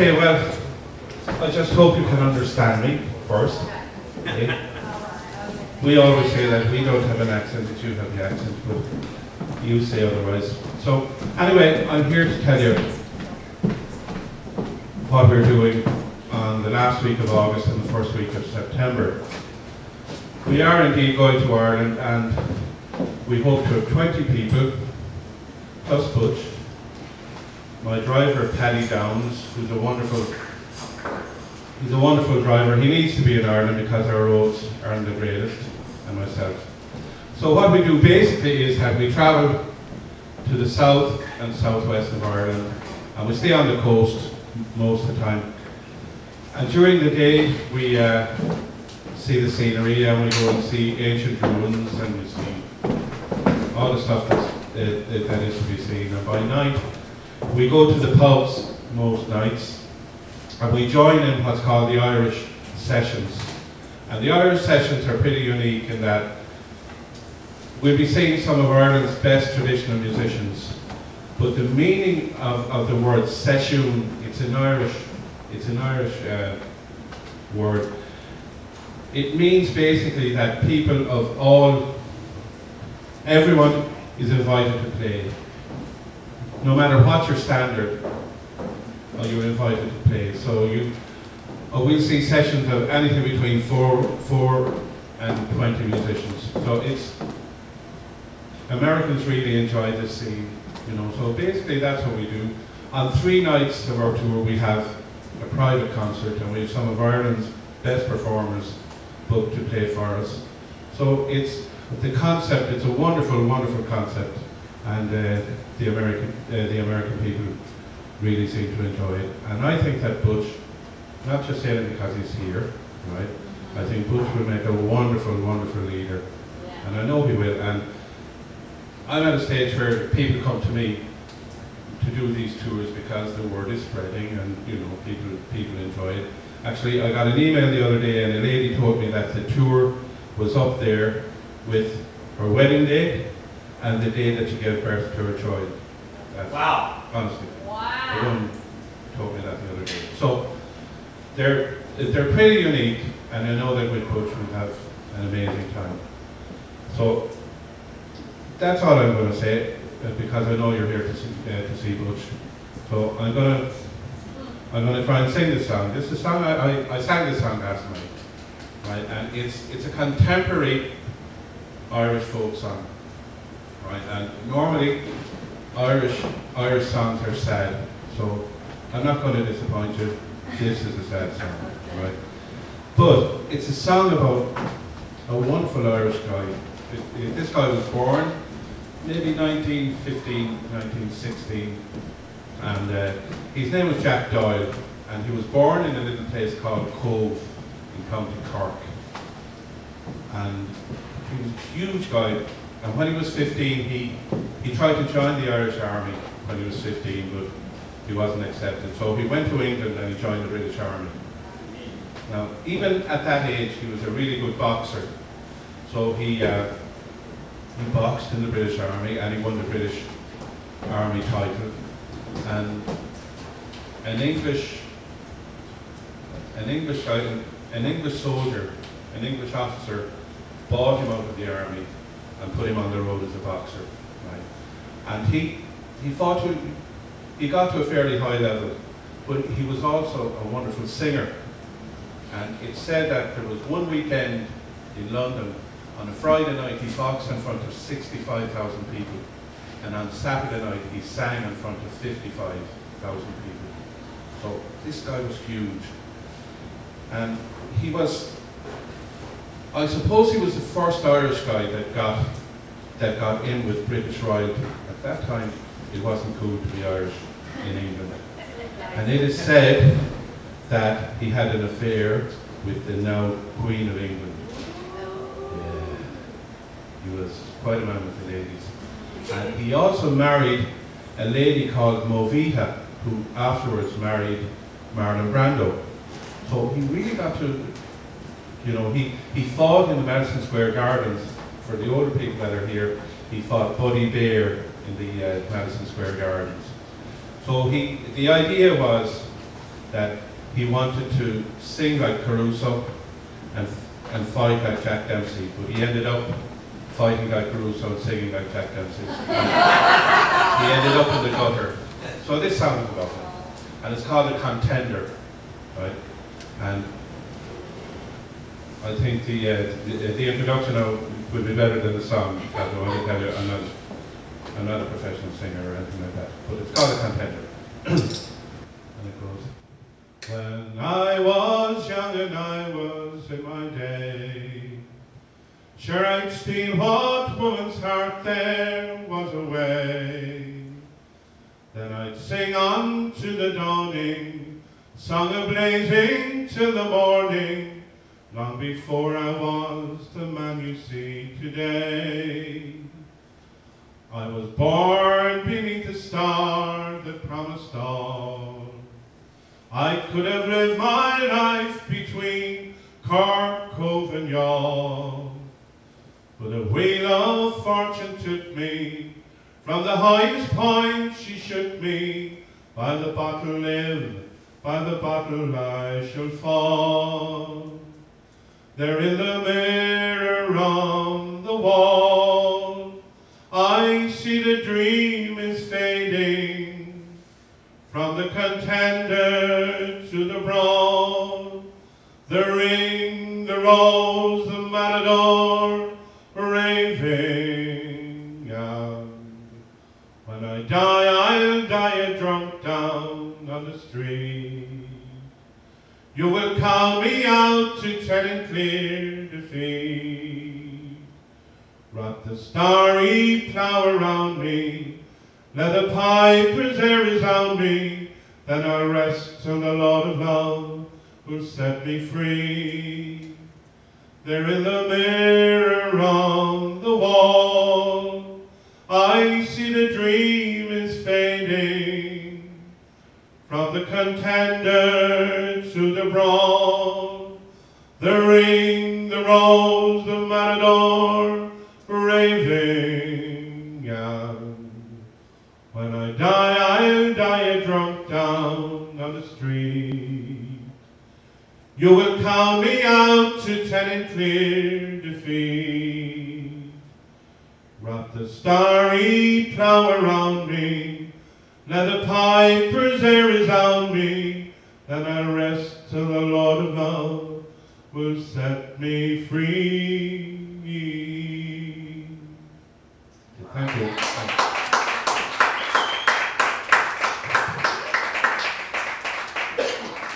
Okay, well, I just hope you can understand me first. Okay? We always say that we don't have an accent, that you have the accent, but you say otherwise. So, anyway, I'm here to tell you what we're doing on the last week of August and the first week of September. We are indeed going to Ireland, and we hope to have 20 people, plus Butch, my driver Paddy Downs, who's a wonderful driver. He needs to be in Ireland because our roads aren't the greatest, and myself. So what we do basically is that we travel to the south and southwest of Ireland, and we stay on the coast most of the time. And during the day we see the scenery, and we go and see ancient ruins, and we see all the stuff that is to be seen. And by night we go to the pubs most nights, and we join in what's called the Irish Sessions. And the Irish Sessions are pretty unique in that we'll be seeing some of Ireland's best traditional musicians. But the meaning of the word session, it's an Irish word. It means basically that people of everyone is invited to play. No matter what your standard, you're invited to play. So we'll see sessions of anything between 4 and 20 musicians. So Americans really enjoy this scene, you know. So basically that's what we do. On 3 nights of our tour we have a private concert, and we have some of Ireland's best performers booked to play for us. So it's a wonderful, wonderful concept, and the American people really seem to enjoy it. And I think that Butch, not just saying it because he's here, right? I think Butch will make a wonderful, wonderful leader, and I know he will. And I'm at a stage where people come to me to do these tours because the word is spreading, and you know, people enjoy it. Actually, I got an email the other day, and a lady told me that the tour was up there with her wedding date and the day that she gave birth to her child. Wow! Honestly, wow! A woman told me that the other day. So they're pretty unique, and I know that with Butch we'll have an amazing time. So that's all I'm going to say, because I know you're here to see Butch. So I'm going to try and sing this song. This is a song I sang this song last night, right? And it's a contemporary Irish folk song, right? And normally Irish songs are sad, so I'm not going to disappoint you. This is a sad song, right? But it's a song about a wonderful Irish guy. This guy was born maybe 1915, 1916, and his name was Jack Doyle, and he was born in a little place called Cove in County Cork. And he was a huge guy, and when he was 15 he tried to join the Irish Army when he was 15, but he wasn't accepted. So he went to England and he joined the British Army. Now, even at that age, he was a really good boxer. So he boxed in the British Army, and he won the British Army title. And an English soldier, an English officer, bought him out of the army and put him on the road as a boxer, right? And he got to a fairly high level, but he was also a wonderful singer. And it's said that there was one weekend in London, on a Friday night he boxed in front of 65,000 people, and on Saturday night he sang in front of 55,000 people. So this guy was huge. And he was, I suppose he was the first Irish guy that got in with British royalty. At that time it wasn't cool to be Irish in England. And it is said that he had an affair with the now Queen of England. He was quite a man with the ladies. And he also married a lady called Movita, who afterwards married Marlon Brando. So he really got to, you know, he fought in the Madison Square Gardens. For the older people that are here, he fought Buddy Bear in the Madison Square Gardens. So the idea was that he wanted to sing like Caruso and fight like Jack Dempsey, but he ended up fighting like Caruso and singing like Jack Dempsey. He ended up in the gutter. So this song is about him, and it's called a Contender, right? And I think the introduction now will be better than the song. I want to tell you, I'm not a professional singer or anything like that, but it's called a Contender. And it goes, when I was young and I was in my day, sure I'd steal what woman's heart there was away. Then I'd sing on to the dawning, song a-blazing till the morning, long before I was the man you see today. I was born beneath a star that promised all. I could have lived my life between Cork, Cove and Youghal, but a wheel of fortune took me from the highest point. She shook me. By the bottle live, by the bottle I shall fall. There in the mirror on the wall, I see the dream is fading, from the Contender to the brawn, the ring, the rose, the matador, raving out. When I die, I'll die a drunk down on the street. You will count me out to tell in clear defeat. Wrap the starry plough around me, let the piper's air resound me, then I'll rest till the Lord of love will set me free. There in the mirror on the wall, I see the dream is fading, from the Contender to the brawn, the ring, the rose, the matador, raving out. When I die, I'll die a drunk down on the street. You will count me out to 10 in clear defeat. Wrap the starry plough around me, let the piper's air resound me, then I'll rest till the Lord of love will set me free. Thank you.